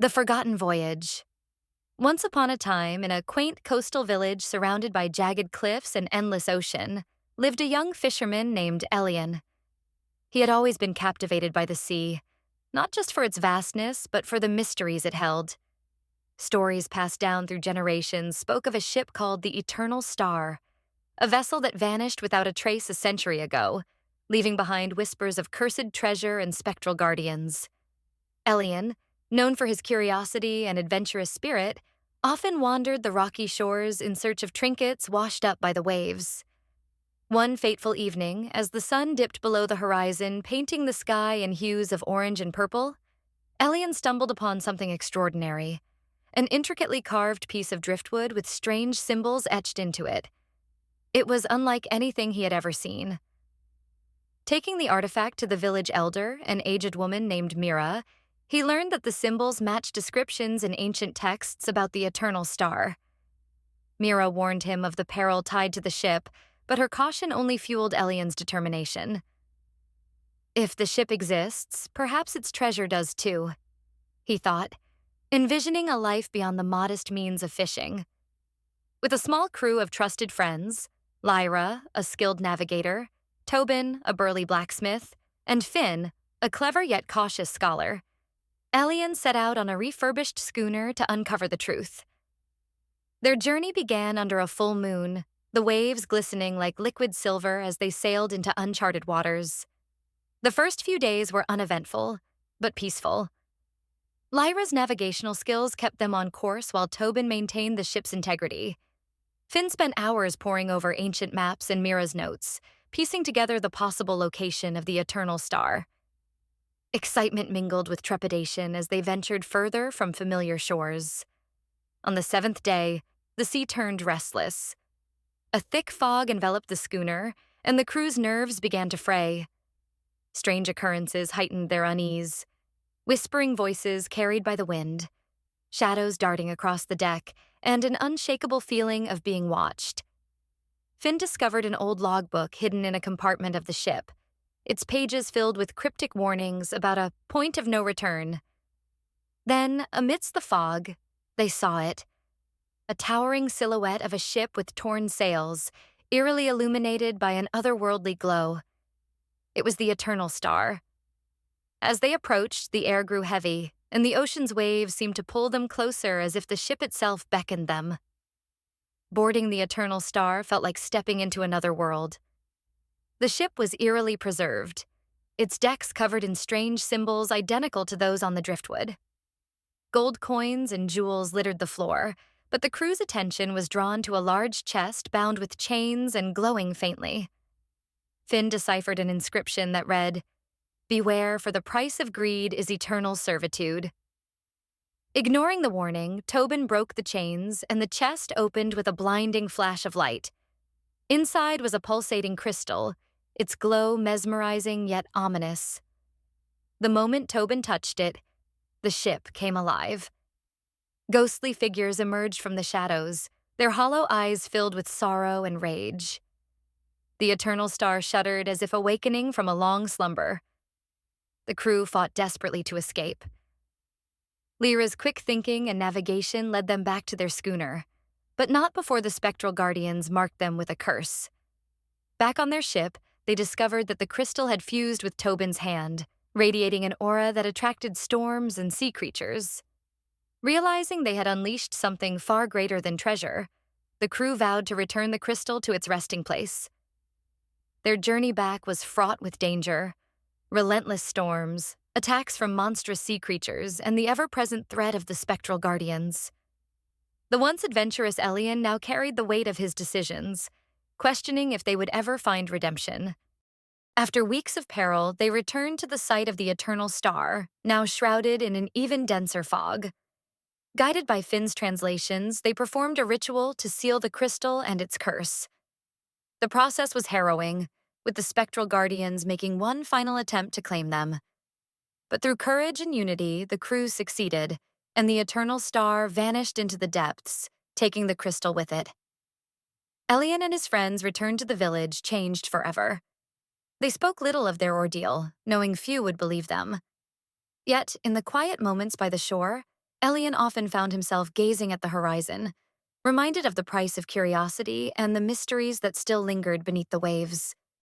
The Forgotten Voyage. Once upon a time, in a quaint coastal village surrounded by jagged cliffs and endless ocean, lived a young fisherman named Elian. He had always been captivated by the sea, not just for its vastness, but for the mysteries it held. Stories passed down through generations spoke of a ship called the Eternal Star, a vessel that vanished without a trace a century ago, leaving behind whispers of cursed treasure and spectral guardians. Elian, known for his curiosity and adventurous spirit, often wandered the rocky shores in search of trinkets washed up by the waves. One fateful evening, as the sun dipped below the horizon, painting the sky in hues of orange and purple, Elian stumbled upon something extraordinary, an intricately carved piece of driftwood with strange symbols etched into it. It was unlike anything he had ever seen. Taking the artifact to the village elder, an aged woman named Mira, he learned that the symbols matched descriptions in ancient texts about the Eternal Star. Mira warned him of the peril tied to the ship, but her caution only fueled Elian's determination. If the ship exists, perhaps its treasure does too, he thought, envisioning a life beyond the modest means of fishing. With a small crew of trusted friends, Lyra, a skilled navigator, Tobin, a burly blacksmith, and Finn, a clever yet cautious scholar, Elian set out on a refurbished schooner to uncover the truth. Their journey began under a full moon, the waves glistening like liquid silver as they sailed into uncharted waters. The first few days were uneventful, but peaceful. Lyra's navigational skills kept them on course while Tobin maintained the ship's integrity. Finn spent hours poring over ancient maps and Mira's notes, piecing together the possible location of the Eternal Star. Excitement mingled with trepidation as they ventured further from familiar shores. On the seventh day, the sea turned restless. A thick fog enveloped the schooner, and the crew's nerves began to fray. Strange occurrences heightened their unease. Whispering voices carried by the wind, shadows darting across the deck, and an unshakable feeling of being watched. Finn discovered an old logbook hidden in a compartment of the ship, its pages filled with cryptic warnings about a point of no return. Then, amidst the fog, they saw it. A towering silhouette of a ship with torn sails, eerily illuminated by an otherworldly glow. It was the Eternal Star. As they approached, the air grew heavy, and the ocean's waves seemed to pull them closer as if the ship itself beckoned them. Boarding the Eternal Star felt like stepping into another world. The ship was eerily preserved, its decks covered in strange symbols identical to those on the driftwood. Gold coins and jewels littered the floor, but the crew's attention was drawn to a large chest bound with chains and glowing faintly. Finn deciphered an inscription that read, "Beware, for the price of greed is eternal servitude." Ignoring the warning, Tobin broke the chains, and the chest opened with a blinding flash of light. Inside was a pulsating crystal, its glow mesmerizing yet ominous. The moment Tobin touched it, the ship came alive. Ghostly figures emerged from the shadows, their hollow eyes filled with sorrow and rage. The Eternal Star shuddered as if awakening from a long slumber. The crew fought desperately to escape. Lyra's quick thinking and navigation led them back to their schooner, but not before the spectral guardians marked them with a curse. Back on their ship, they discovered that the crystal had fused with Tobin's hand, radiating an aura that attracted storms and sea creatures. Realizing they had unleashed something far greater than treasure, the crew vowed to return the crystal to its resting place. Their journey back was fraught with danger. Relentless storms, attacks from monstrous sea creatures, and the ever-present threat of the spectral guardians. The once adventurous Elian now carried the weight of his decisions, questioning if they would ever find redemption. After weeks of peril, they returned to the site of the Eternal Star, now shrouded in an even denser fog. Guided by Finn's translations, they performed a ritual to seal the crystal and its curse. The process was harrowing, with the spectral guardians making one final attempt to claim them. But through courage and unity, the crew succeeded, and the Eternal Star vanished into the depths, taking the crystal with it. Elian and his friends returned to the village, changed forever. They spoke little of their ordeal, knowing few would believe them. Yet, in the quiet moments by the shore, Elian often found himself gazing at the horizon, reminded of the price of curiosity and the mysteries that still lingered beneath the waves.